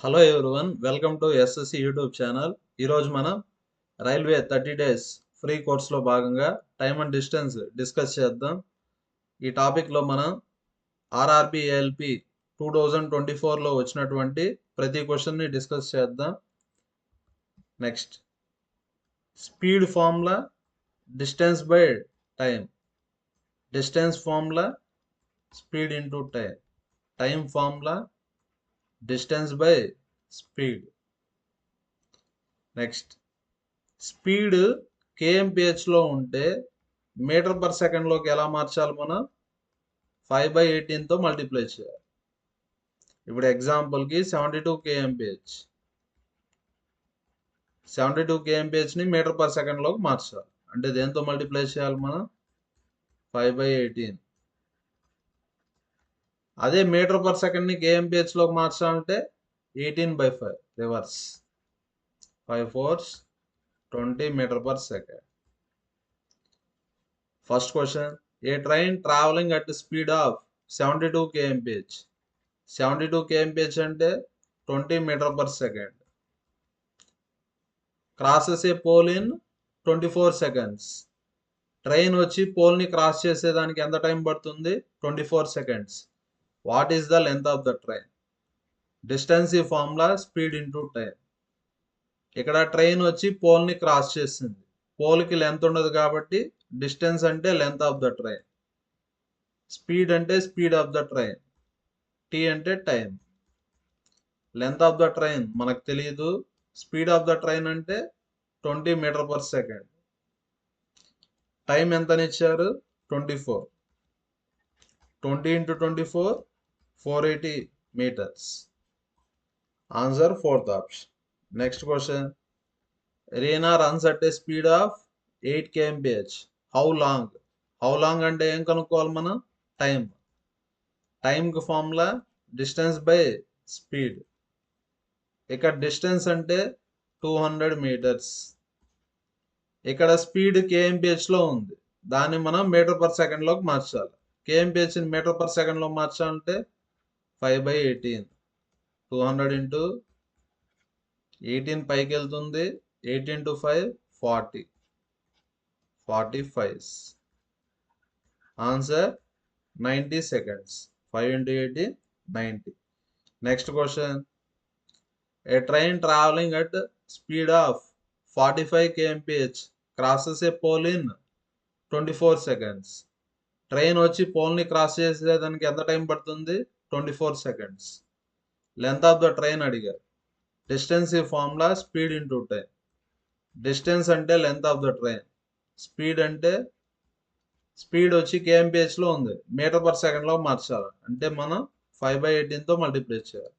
Hello everyone, welcome to SSC YouTube channel. ఈరోజు మనం railway 30 days free కోర్స్లో భాగంగా టైమ్ అండ్ డిస్టెన్స్ డిస్కస్ చేద్దాం. ఈ టాపిక్లో మనం ఆర్ఆర్బి ఏఎల్పి 2024లో వచ్చినటువంటి ప్రతి క్వశ్చన్ని డిస్కస్ చేద్దాం. Next, speed formula, distance by time, distance formula, speed into time, time formula, distance by speed. Next, speed కేఎంపిహెచ్లో ఉంటే మీటర్ పర్ సెకండ్లోకి ఎలా మార్చాలి? మనం 5/18తో మల్టిప్లై చేయాలి. ఇప్పుడు ఎగ్జాంపుల్కి 72 కేఎంపిహెచ్, 72 కేఎంపిహెచ్ని మీటర్ పర్ సెకండ్లోకి మార్చాలి అంటే దేంతో మల్టిప్లై చేయాలి? మనం 5/18. అదే మీటర్ పర్ సెకండ్ని కేఎంపిహెచ్లోకి మార్చాలంటే 18/5 reverse. 5 4s 20 metre per second. First question, a train travelling at speed of 72 kmph. 72 kmph అంటే 20 metre per second. Crosses a pole in 24 seconds. Train వచ్చి పోల్ని క్రాస్ చేసేదానికి ఎంత టైం పడుతుంది? 24 seconds. What is the length of the train? Distance ఈ formula, speed into time. ఇక్కడ train వచ్చి పోల్ని క్రాస్ చేసింది, పోల్కి లెంత్ ఉండదు కాబట్టి డిస్టెన్స్ అంటే length of the train, speed అంటే speed of the train, T అంటే time. Length of the train మనకు తెలియదు, స్పీడ్ ఆఫ్ ద ట్రైన్ అంటే 20 మీటర్ పర్ సెకండ్. టైం ఎంతనిచ్చారు? 24. 20 into 24 480 meters. Answer fourth option. Next question, Reena runs at a speed of 8 kmph. How long? How long అంటే ఏం కనుక్కోవాలి మనం? Time. టైంకి formula distance by speed. ఇక్కడ డిస్టెన్స్ అంటే 200 meters. ఇక్కడ స్పీడ్ కేఎంపిహెచ్లో ఉంది, దాన్ని మనం మీటర్ పర్ సెకండ్లోకి మార్చాలి. కేఎంపిహెచ్ని మీటర్ పర్ సెకండ్లో మార్చాలంటే 5/18. 200 into 18 పైకి వెళ్తుంది, 8 into 5 40. 45. Answer 90 seconds. 5 into 80 90. Next question, a train travelling at speed of 45 kmph crosses a pole in 24 seconds. Train వచ్చి పోల్ని క్రాస్ చేసేదానికి ఎంత టైం పడుతుంది? 24 seconds. Length of the train అడిగారు. డిస్టెన్స్ ఈ formula, speed into time. Distance అంటే length of the train, speed అంటే speed వచ్చి కేఎంపిహెచ్లో ఉంది, మీటర్ పర్ సెకండ్లో మార్చాలి అంటే మనం 5/18తో మల్టిప్లై చేయాలి.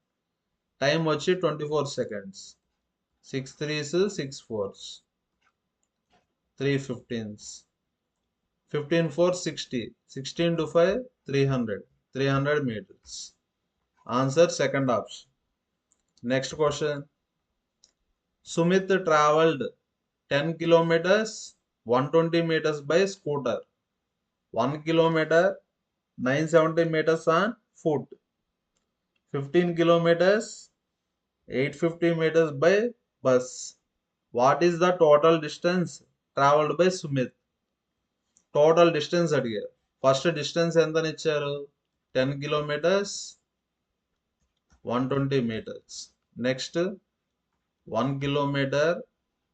టైం వచ్చి 24 seconds. 6 3s 6 4s 3 15s. 15 4 60. 60 into 5 300 meters. Answer second option. Next question, Sumit travelled 10 kilometers 120 meters by scooter, 1 kilometer 970 meters on foot, 15 kilometers 850 meters by bus. What is the total distance traveled by Sumit? Total distance అడిగారు. First distance ఎంతనిచ్చారు? 10 kilometers 120 meters. Next 1 kilometer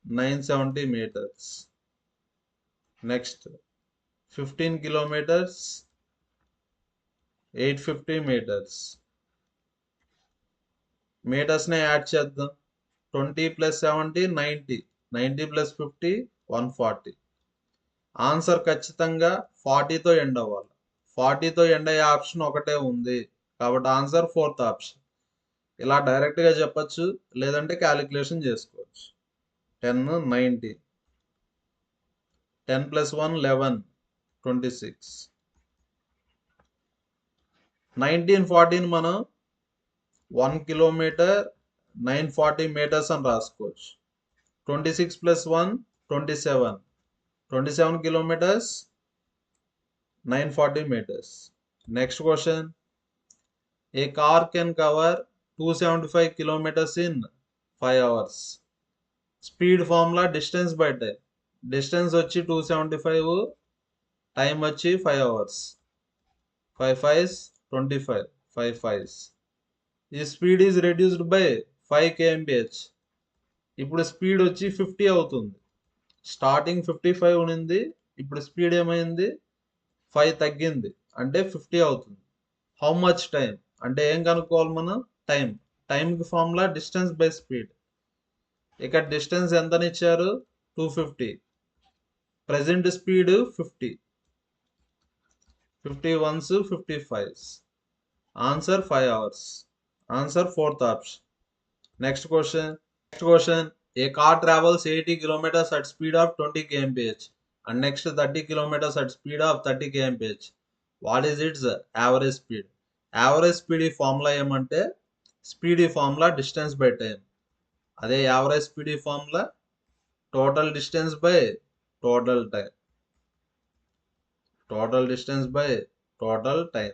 970 meters. Next 15 kilometers 850 meters. మీటర్స్ని add చేద్దాం. 20 + 70 90. 90 + 50 140. Answer ఖచ్చితంగా 40తో end అవ్వాలి. 40తో end అయ్యే option ఒకటే ఉంది కాబట్టి ఆన్సర్ ఫోర్త్ ఆప్షన్. ఇలా డైరెక్ట్గా చెప్పచ్చు, లేదంటే క్యాలిక్యులేషన్ చేసుకోవచ్చు. 10 90, 10 + 1 11 26. 1940 మనం 1 kilometer 940 meters అని రాసుకోవచ్చు. 26 + 1 27. 27 kilometers 940 meters. Next question, a car can cover 275 kilometers in 5 hours. Speed formula distance by time. Distance వచ్చి 275, time వచ్చి 5 hours. 5 5s 25, 5 5s. ఈ speed is reduced by 5 kmph. ఇప్పుడు స్పీడ్ వచ్చి 50 అవుతుంది. స్టార్టింగ్ 55 ఉన్నింది, ఇప్పుడు స్పీడ్ ఏమైంది 5 తగ్గింది, అంటే 50 అవుతుంది. హౌ మచ్ టైం అంటే ఏం కనుక్కోవాలి మనం? టైంకి ఫార్ములా డిస్టెన్స్ బై స్పీడ్. ఇక్కడ డిస్టెన్స్ ఎంతనిచ్చారు? 250. Present speed 50. 51s 55s. Answer 5 hours. Answer 4th option. Next question. A car travels 80 kilometers at speed of 20 kmph and next 30 kilometers at speed of 30 kmph. What is its average speed? Average speed formula ఏమంటే speed formula distance by time. అదే average speed formula total distance by total time. Total distance by total time.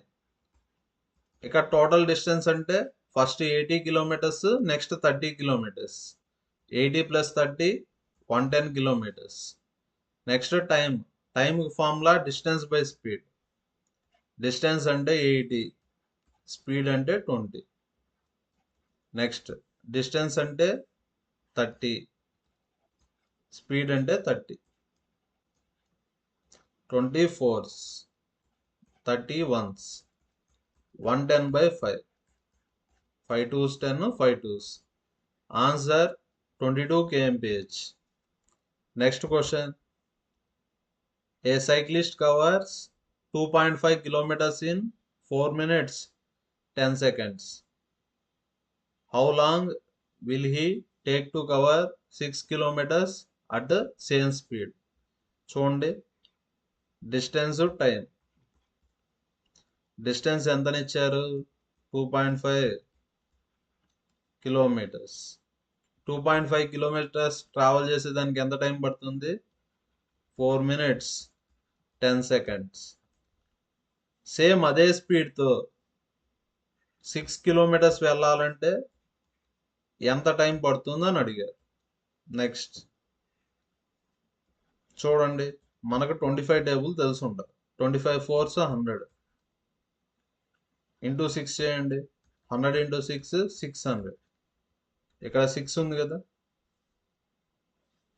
ఇక total distance అంటే first 80 kilometers, next 30 kilometers. 80 + 30 110 kilometers. Next time formula distance by speed. Distance అంటే 80, speed అంటే 20. Next distance అంటే 30, speed అంటే 30. 24s 31s 110/5. 5 2s 10, 5 2s. Answer 22 kmph. Next question. A cyclist covers 2.5 kilometers in 4 minutes 10 seconds. How long will he take to cover 6 kilometers at the same speed? చూడండి, distance time. Distance ఎంతనిచ్చారు? 2.5 kilometers. 2.5 kilometers travel చేసేదానికి ఎంత time పడుతుంది? 4 minutes 10 seconds. Same అదే స్పీడ్తో 6 kilometers వెళ్ళాలంటే ఎంత time పడుతుందో అని అడిగారు. నెక్స్ట్ చూడండి, మనకు 25 టేబుల్ తెలిసి ఉంటుంది. 25 4s 100 ఇంటూ 6 చేయండి. 100 ఇంటూ 6 600. ఇక్కడ 6 ఉంది కదా,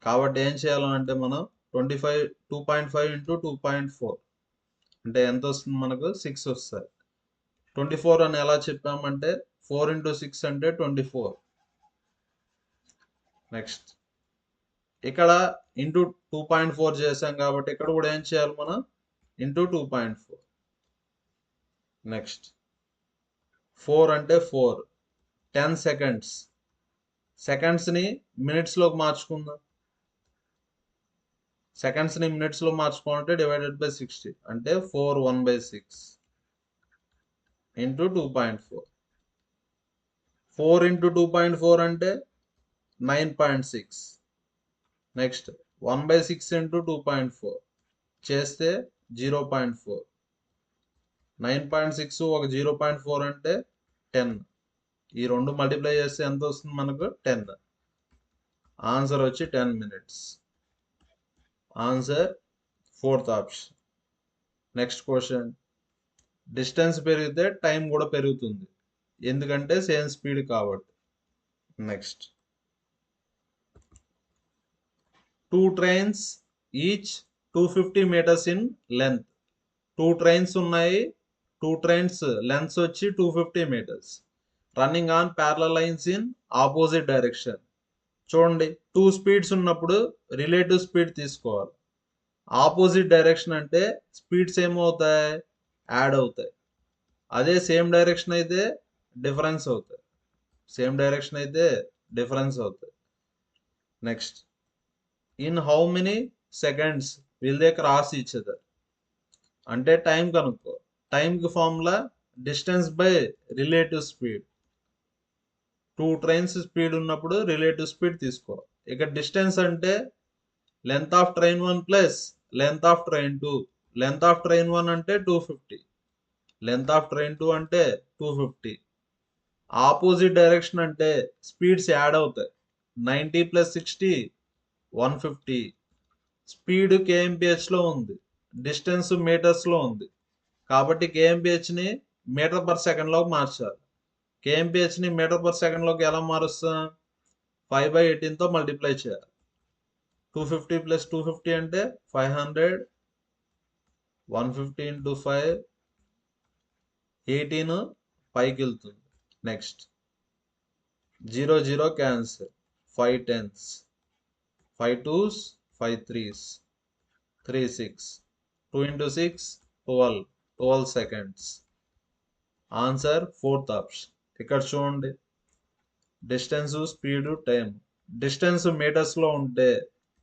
కాబట్టి ఏం చేయాలంటే మనం 2.5 ఇంటూ 2.4 అంటే ఎంత వస్తుంది? మనకు 6 వస్తుంది. 24 అని ఎలా చెప్పామంటే 4 ఇంటూ 6 అంటే 24. నెక్స్ట్ ఇక్కడ ఇంటూ 2.4 చేసాం కాబట్టి ఇక్కడ కూడా ఏం చేయాలి మనం? ఇంటూ 2.4. నెక్స్ట్ 4 అంటే 4. 10 seconds. సెకండ్స్ని మినిట్స్లోకి మార్చుకుందాం. సెకండ్స్ని మినిట్స్లో మార్చుకోవాలంటే డివైడెడ్ బై 60 అంటే 4 1/6 ఇంటూ 2.4. 4 ఇంటూ 2.4 అంటే 9.6. నెక్స్ట్ 1/6 ఇంటూ 2.4 చేస్తే 0.4. 9.6 ఒక 0.4 అంటే 10. ఈ రెండు మల్టిప్లై చేస్తే ఎంత వస్తుంది మనకు? 10. ఆన్సర్ వచ్చి 10 minutes. Answer 4th option. Next question. Distance పెరిగితే టైం కూడా పెరుగుతుంది, ఎందుకంటే సేమ్ స్పీడ్ కాబట్టి. Next 2 trains each 250 meters in length. 2 trains ఉన్నాయి. 2 trains లెంత్ వచ్చి 250 meters. Running on parallel lines in opposite direction. చూడండి, 2 స్పీడ్స్ ఉన్నప్పుడు రిలేటివ్ స్పీడ్ తీసుకోవాలి. ఆపోజిట్ డైరెక్షన్ అంటే స్పీడ్స్ ఏమవుతాయి? యాడ్ అవుతాయి. అదే సేమ్ డైరెక్షన్ అయితే డిఫరెన్స్ అవుతాయి. Next, in how many seconds will they cross each other అంటే టైం కనుక్కో. టైంకి formula distance by relative speed. 2 trains speed ఉన్నప్పుడు రిలేటివ్ స్పీడ్ తీసుకో. ఇక డిస్టెన్స్ అంటే length of train 1 plus length of train 2. Length of train 1 అంటే 250, length of train 2 అంటే 250. Opposite direction అంటే స్పీడ్స్ యాడ్ అవుతాయి. 90 + 60 150. స్పీడ్ కేఎంపిహెచ్లో ఉంది, డిస్టెన్స్ మీటర్స్లో ఉంది. కాబట్టి కేఎంపిహెచ్ని మీటర్ పర్ సెకండ్లోకి మార్చాలి. కేఎంపిహెచ్ని మీటర్ పర్ సెకండ్లోకి ఎలా మారుస్తాం? 5/18తో మల్టిప్లై చేయాలి. 250 + 250 అంటే 500. 150 × 5 18 పైకి వెళ్తుంది. Next 0 0 cancel. 5 10s, 5 2s, 5 3s, 3 6, 2 × 6 12 seconds. Answer fourth option. ఇక్కడ చూడండి, డిస్టెన్స్, స్పీడ్, టైం. డిస్టెన్స్ మీటర్స్లో ఉంటే,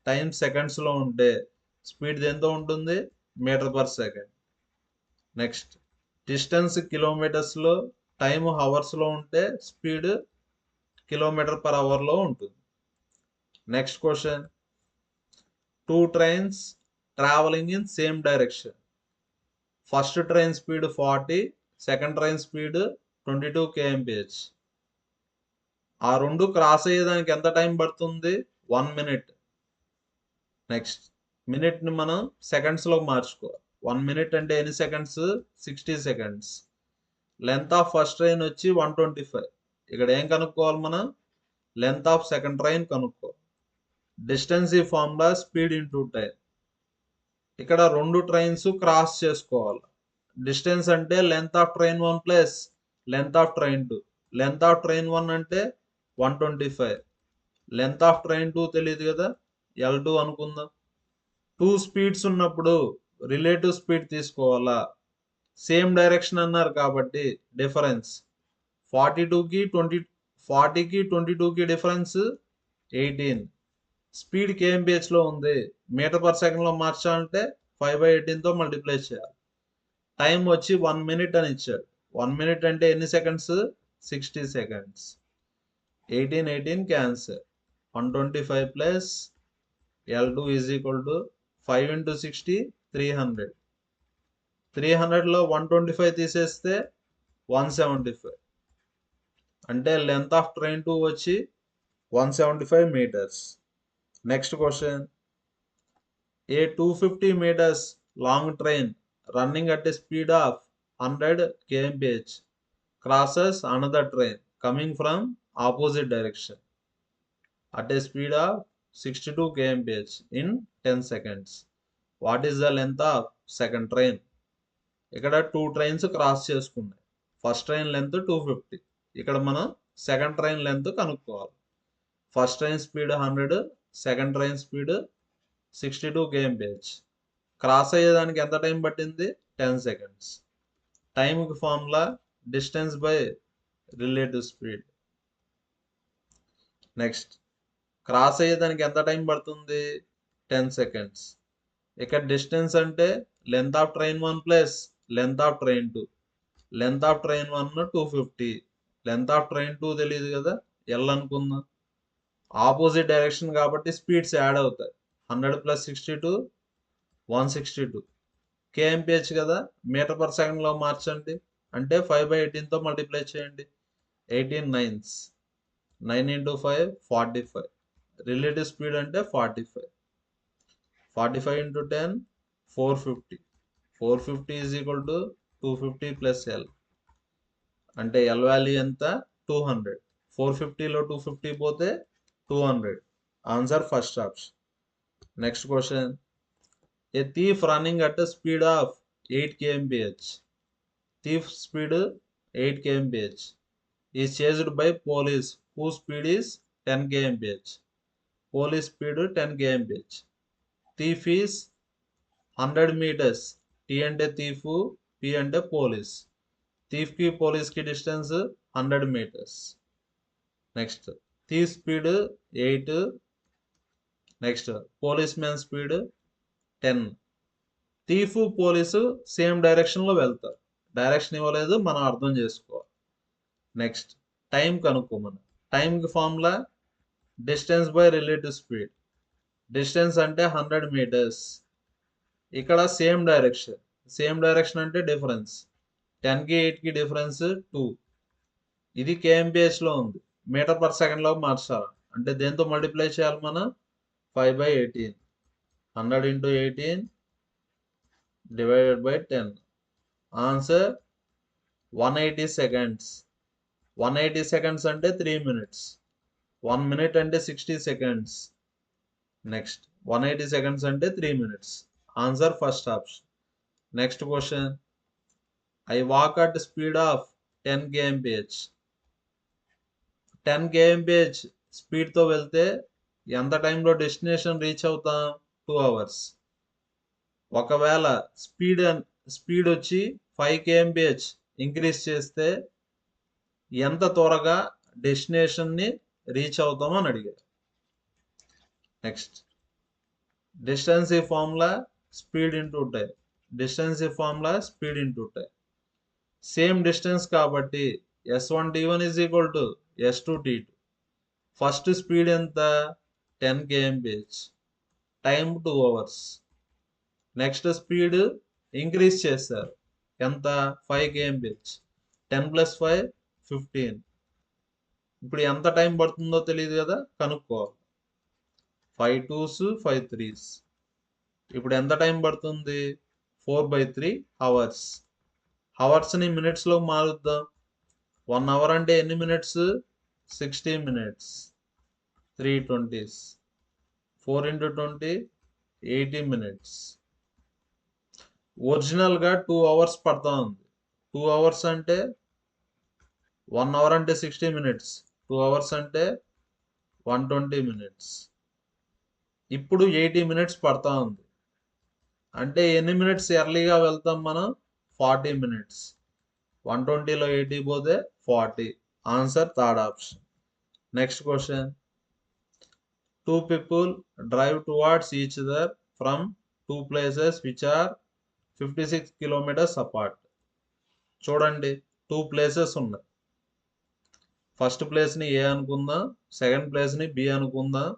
టైం సెకండ్స్లో ఉంటే స్పీడ్ ఎంత ఉంటుంది? Meter per second. Next distance కిలోమీటర్స్లో, టైం హవర్స్లో ఉంటే స్పీడ్ km/h ఉంటుంది. Next question, 2 trains traveling in same direction. First train speed 40, second train speed 22 kmph. ఆ రెండు క్రాస్ అయ్యేదానికి ఎంత టైం పడుతుంది? 1 minute. నెక్స్ట్ మినిట్ని మనం సెకండ్స్లో మార్చుకోవాలి. 1 minute అంటే ఎన్ని seconds? 60 seconds. Length of first train వచ్చి 125. ఇక్కడ ఏం కనుక్కోవాలి మనం? లెంత్ ఆఫ్ సెకండ్ ట్రైన్ కనుక్కోవాలి. డిస్టెన్స్ ఈ ఫార్ములా, స్పీడ్ ఇంటూ టైం. ఇక్కడ రెండు ట్రైన్స్ క్రాస్ చేసుకోవాలి. డిస్టెన్స్ అంటే length of train 1 plus length of train 2. Length of train 1 అంటే 125. లెంత్ ఆఫ్ ట్రైన్ 2 తెలియదు కదా, L2 అనుకుందాం. 2 స్పీడ్స్ ఉన్నప్పుడు రిలేటివ్ స్పీడ్ తీసుకోవాలా? సేమ్ డైరెక్షన్ అన్నారు కాబట్టి డిఫరెన్స్ 40కి 22కి డిఫరెన్స్ 18. స్పీడ్ కేఎంపిహెచ్లో ఉంది, మీటర్ పర్ సెకండ్లో మార్చాలంటే 5/18తో మల్టిప్లై చేయాలి. టైం వచ్చి 1 minute అని ఇచ్చాడు. 1 minute అంటే ఎన్ని seconds? 60 seconds. 18 cancer. 125 plus L2 = 5 × 60 300. 300లో 125 తీసేస్తే 175. అంటే లెంత్ ఆఫ్ ట్రైన్ 2 వచ్చి 175 meters. Next question, A 250 meters long train running at a speed of 100 kmph crosses another train coming from opposite direction at a speed of 62 kmph in 10 seconds. What is the length of second train? ఇక్కడ 2 trains cross చేసుకున్నాయి. First train length 250. ఇక్కడ మనం second train length కనుక్కోవాలి. First train speed 100, second train speed 62 kmph. Cross అయ్యేదానికి ఎంత time పట్టింది? 10 seconds. టైంకి formula distance by relative speed. Next cross అయ్యేదానికి ఎంత టైం పడుతుంది? 10 seconds. ఇక్కడ డిస్టెన్స్ అంటే length of train 1 plus length of train 2. Length of train 1 250. Length of train 2 తెలియదు కదా, L అనుకుందాం. ఆపోజిట్ డైరెక్షన్ కాబట్టి స్పీడ్స్ యాడ్ అవుతాయి. 100 + 62 162. కేఎంపిహెచ్ కదా, మీటర్ పర్ సెకండ్లో మార్చండి. అంటే 5/18తో మల్టిప్లై చేయండి. 18 9s. 9 × 5 45. రిలేటివ్ స్పీడ్ అంటే 45. 45 × 10 450. 450 = 250 + L. అంటే L వాల్యూ ఎంత? 200. 450లో 250 పోతే 200. Answer first option. Next question, A thief running at speed of 8 kmph. Thief speed 8 kmph is chased by police who speed is 10 kmph. Police speed 10 kmph. Thief is 100 meters. T అంటే thief, P అంటే police. థీఫ్కి పోలీస్కి distance 100 meters. Next thief speed 8. Next police man speed 10. Thief police same డైరెక్షన్లో వెళ్తారు. Direction ఇవ్వలేదు, మనం అర్థం చేసుకోవాలి. Next time కనుక్కోమని. టైంకి formula distance by relative speed. Distance అంటే 100 meters. ఇక్కడ సేమ్ డైరెక్షన్ అంటే డిఫరెన్స్. 10కి 8కి డిఫరెన్స్ 2. ఇది kmph లో ఉంది, మీటర్ పర్ సెకండ్ లో మార్చాలి అంటే దేంతో మల్టిప్లై చేయాలి మనం 5/18 100 into 18 divided by 10 answer 180 seconds 180 seconds అంటే 3 minutes 1 minute అంటే 60 seconds నెక్స్ట్ 180 seconds అంటే 3 minutes answer first option next question I walk at speed of 10 kmph 10 kmph speed తో వెళ్తే ఎంత టైంలో డెస్టినేషన్ రీచ్ అవుతాం 2 hours ఒకవేళ స్పీడ్ వచ్చి 5 kmph ఇంక్రీజ్ చేస్తే ఎంత త్వరగా డెస్టినేషన్ ని రీచ్ అవుతామో అని అడిగారు next distance formula speed into time distance formula speed into time same distance కాబట్టి s1t1 is equal to s2t2 first speed ఎంత 10 kmph time 2 hours next speed increase చేస్తారు ఎంత 5 kmph 10 + 5 15 ఇప్పుడు ఎంత టైం పడుతుందో తెలియదు కదా కనుక్కోవాలి 5 2s 5 3s ఇప్పుడు ఎంత టైం పడుతుంది 4/3 అవర్స్ అవర్స్ని మినిట్స్లో మారుద్దాం 1 hour అంటే ఎన్ని minutes 60 minutes 3 20s 4 into 20 80 minutes ఒరిజినల్గా 2 hours పడతా ఉంది 2 hours అంటే 1 hour అంటే 60 minutes 2 hours అంటే 120 minutes ఇప్పుడు 80 minutes పడతా ఉంది అంటే ఎన్ని మినిట్స్ ఎర్లీగా వెళ్తాం మనం 40 minutes 120లో 80 పోతే 40 answer third option next question 2 people drive towards each other from 2 places which are 56 kilometers apart చూడండి 2 places ఉన్నాయి ఫస్ట్ ప్లేస్ని ఏ అనుకుందాం సెకండ్ ప్లేస్ని బి అనుకుందాం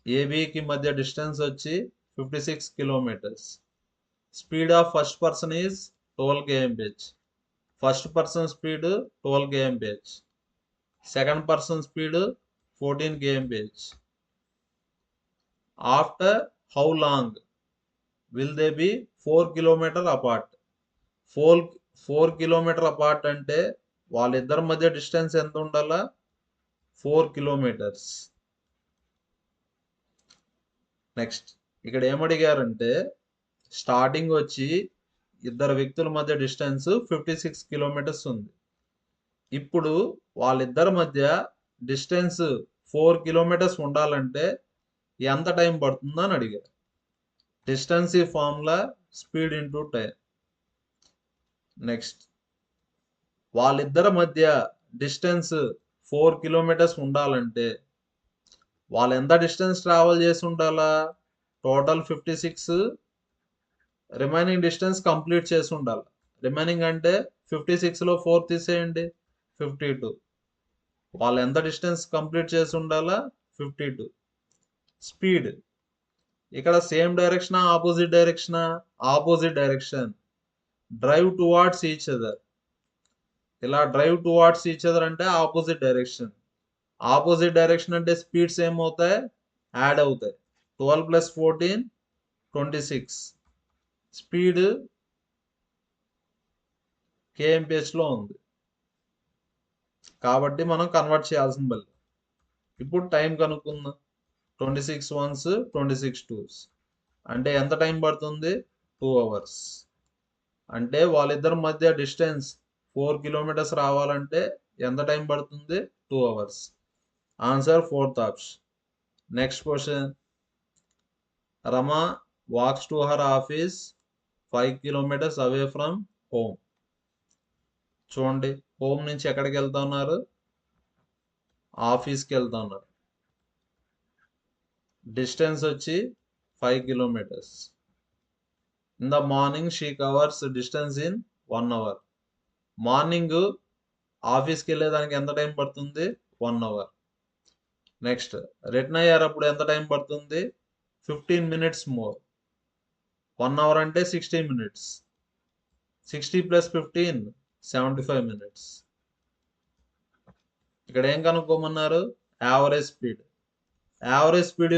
ఏబికి మధ్య డిస్టెన్స్ వచ్చి 56 kilometers speed of first person is 12 kmph first person speed 12 kmph second person speed 14 kmph after how long will they be 4 kilometer apart 4 kilometer apart అంటే వాళ్ళిద్దరి మధ్య డిస్టెన్స్ ఎంత ఉండాలా 4 kilometers నెక్స్ట్ ఇక్కడ ఏమడిగారంటే స్టార్టింగ్ వచ్చి ఇద్దరు వ్యక్తుల మధ్య డిస్టెన్స్ 56 kilometers ఉంది ఇప్పుడు వాళ్ళిద్దరి మధ్య డిస్టెన్స్ 4 kilometers ఉండాలంటే ఎంత టైం పడుతుందో అని అడిగారు distance formula speed into time next వాళ్ళిద్దరి మధ్య డిస్టెన్స్ 4 kilometers ఉండాలంటే వాళ్ళు ఎంత డిస్టెన్స్ ట్రావెల్ చేసి ఉండాలా టోటల్ 56 రిమైనింగ్ డిస్టెన్స్ కంప్లీట్ చేసి ఉండాలి రిమైనింగ్ అంటే 56లో 4 తీసేయండి 52 వాళ్ళు ఎంత డిస్టెన్స్ కంప్లీట్ చేసి ఉండాలా 52 స్పీడ్ ఇక్కడ same direction opposite direction drive towards each other ఇలా డ్రైవ్ టువార్డ్స్ ఈచ్ అదర్ అంటే ఆపోజిట్ డైరెక్షన్ అంటే స్పీడ్స్ ఏమవుతాయి యాడ్ అవుతాయి 12 + 14 26 స్పీడ్ kmph లో ఉంది కాబట్టి మనం కన్వర్ట్ చేయాల్సిన బలి ఇప్పుడు టైం కనుక్కుందాం 26 ones 26 twos అంటే ఎంత టైం పడుతుంది 2 hours అంటే వాళ్ళిద్దరి మధ్య డిస్టెన్స్ 4 kilometers రావాలంటే ఎంత టైం పడుతుంది 2 hours answer fourth option next question Rama walks to her office 5 kilometers away from home చూడండి హోమ్ నుంచి ఎక్కడికి వెళ్తా ఉన్నారు ఆఫీస్కి వెళ్తా ఉన్నారు డిస్టెన్స్ వచ్చి 5 kilometers in the morning she covers distance in 1 hour morning ఆఫీస్కి వెళ్ళేదానికి ఎంత టైం పడుతుంది 1 hour నెక్స్ట్ రిటర్న్ అయ్యేటప్పుడు ఎంత టైం పడుతుంది 15 minutes మోర్ 1 hour అంటే 60 minutes 60 + 15 75 minutes ఇక్కడ ఏం కనుక్కోమన్నారు? Average speed. Average speed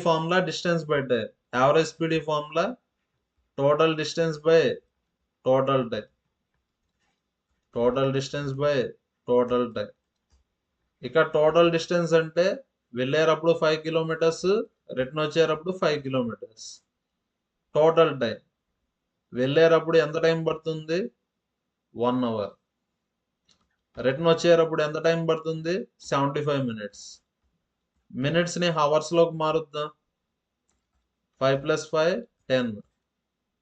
formula distance by time. Average speed formula total distance by total time. Total distance by total time. ఇక total distance అంటే వెళ్ళేటప్పుడు 5 కిలోమీటర్స్, రిటర్న్ వచ్చేటప్పుడు 5 kilometres. Total time వెళ్ళేటప్పుడు ఎంత టైం పడుతుంది? 1 అవర్. రిటర్న్ వచ్చేటప్పుడు ఎంత time పడుతుంది? 75 మినిట్స్. మినిట్స్ని హవర్స్లోకి మారుద్దాం. 5 + 5 10.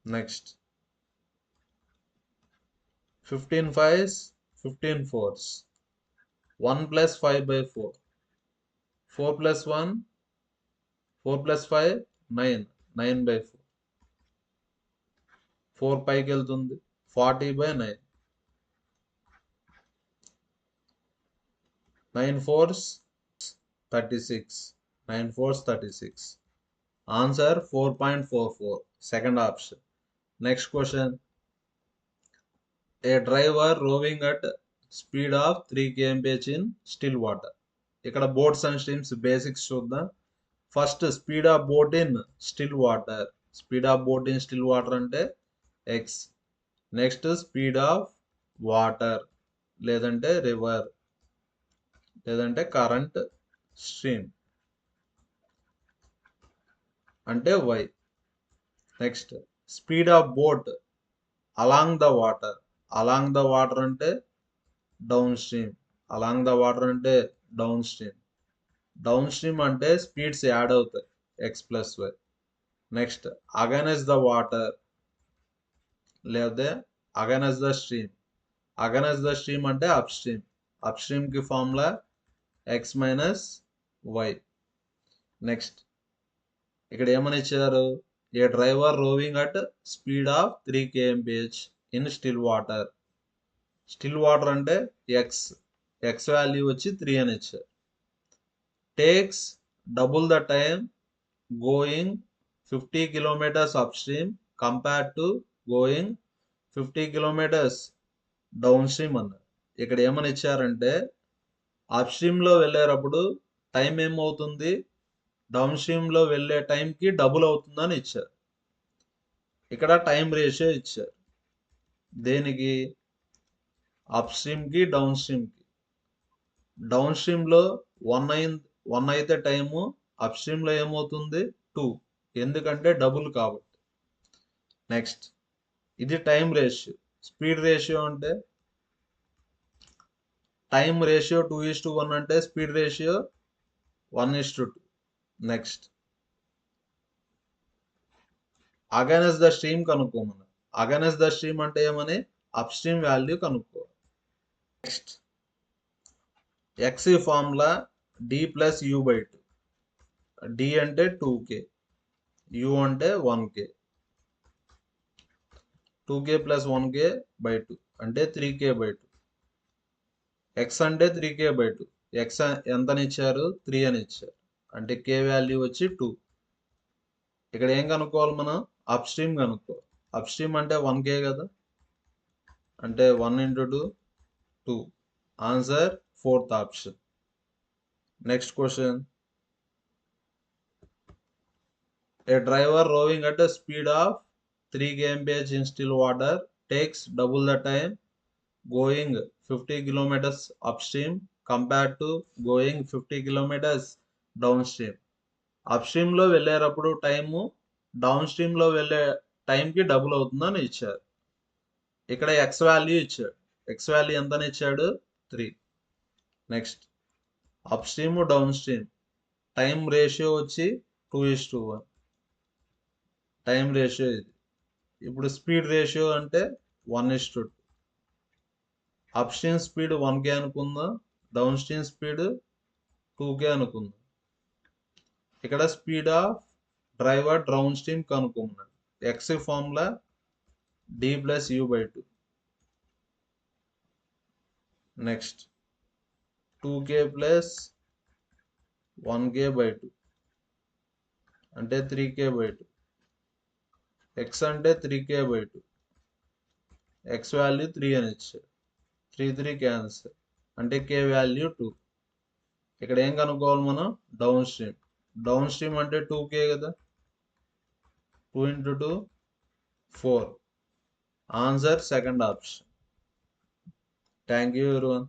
Next 15 5s 15 4s. 1 + 5/4. 4 + 1 4 + 5 9. 9/4. 4 పైకి వెళ్తుంది. 40/9. 9 4s 36. 9 4s 36. Answer 4.44. Second option. Next question. A driver rowing at speed of 3 kmph in still water. ఇక్కడ boats and streams basics చూద్దాం. First speed of boat in still water. Speed of boat in still water అంటే x. నెక్స్ట్ speed of water లేదంటే river లేదంటే current stream అంటే y. Next speed of boat along the water. Along the water అంటే downstream. Along the water అంటే downstream. Downstream అంటే speeds add అవుతాయి x + y. Next against the water లేదా against the stream. Against the stream అంటే up stream. అప్ స్ట్రీమ్కి formula x - y. Next ఇక్కడ ఏమని ఇచ్చారు? A driver roving at speed of 3 kmph in still water. Still water అంటే x value వచ్చి 3 అని ఇచ్చారు. Takes double the time going 50 kilometers upstream compared to going 50 kilometers downstream అన్నారు. ఇక్కడ ఏమని ఇచ్చారంటే అప్ స్ట్రీమ్లో వెళ్ళేటప్పుడు టైం ఏమవుతుంది? డౌన్ స్ట్రీమ్లో వెళ్ళే టైంకి డబుల్ అవుతుందని ఇచ్చారు. ఇక్కడ టైం రేషియో ఇచ్చారు. దేనికి? అప్ స్ట్రీమ్కి డౌన్ స్ట్రీమ్కి. డౌన్ స్ట్రీమ్లో 1 అయితే టైము, అప్ స్ట్రీమ్లో ఏమవుతుంది? 2. ఎందుకంటే డబుల్ కాబట్టి. నెక్స్ట్ ఇది టైం రేషియో. స్పీడ్ రేషియో అంటే టైం రేషియో 2:1 అంటే speed ratio 1:2. Next against the stream కనుక్కోమన్నారు. అగైనెస్ట్ ద స్ట్రీమ్ అంటే ఏమని? అప్ స్ట్రీమ్ వాల్యూ కనుక్కోవాలి. Next x formula d + u/2. d అంటే 2k, u అంటే 1k. 2k + 1k/2 అంటే 3k/2. x అంటే 3k/2. x ఎంతని ఇచ్చారు? 3 అని ఇచ్చారు. అంటే k వాల్యూ వచ్చి 2. ఇక్కడ ఏం కనుక్కోవాలి మనం? అప్ స్ట్రీమ్ కనుక్కోవాలి. అప్ స్ట్రీమ్ అంటే 1k కదా, అంటే 1 × 2 2. Answer 4th option. Next question. A driver rowing at a speed of 3 kmph in still water takes double the time going 50 kilometers upstream compared to going 50 kilometers downstream. అప్స్ట్రీమ్లో వెళ్ళేటప్పుడు time down స్ట్రీమ్లో వెళ్ళే టైంకి double అవుతుందని ఇచ్చారు. ఇక్కడ X value ఇచ్చాడు. X value ఎంతని ఇచ్చాడు? 3. Next up stream down stream time ratio వచ్చి 2:1. టైం రేషియో ఇది. ఇప్పుడు స్పీడ్ రేషియో అంటే 1:2. అప్ స్ట్రీమ్ స్పీడ్ 1k అనుకుందాం, డౌన్ స్ట్రీమ్ స్పీడ్ 2k అనుకుందాం. ఇక్కడ speed of driver downstream కనుక్కున్నాడు. x formula d + u/2. Next 2k + 1k/2 అంటే 3k/2. x అంటే 3k/2. x వాల్యూ 3 అని ఇచ్చాడు. 3 3 క్యాన్సర్. అంటే కే వాల్యూ 2. ఇక్కడ ఏం కనుక్కోవాలి మనం? Down stream. డౌన్ స్ట్రీమ్ అంటే 2K కదా. 2 into 2 4. Answer second option. Thank you everyone.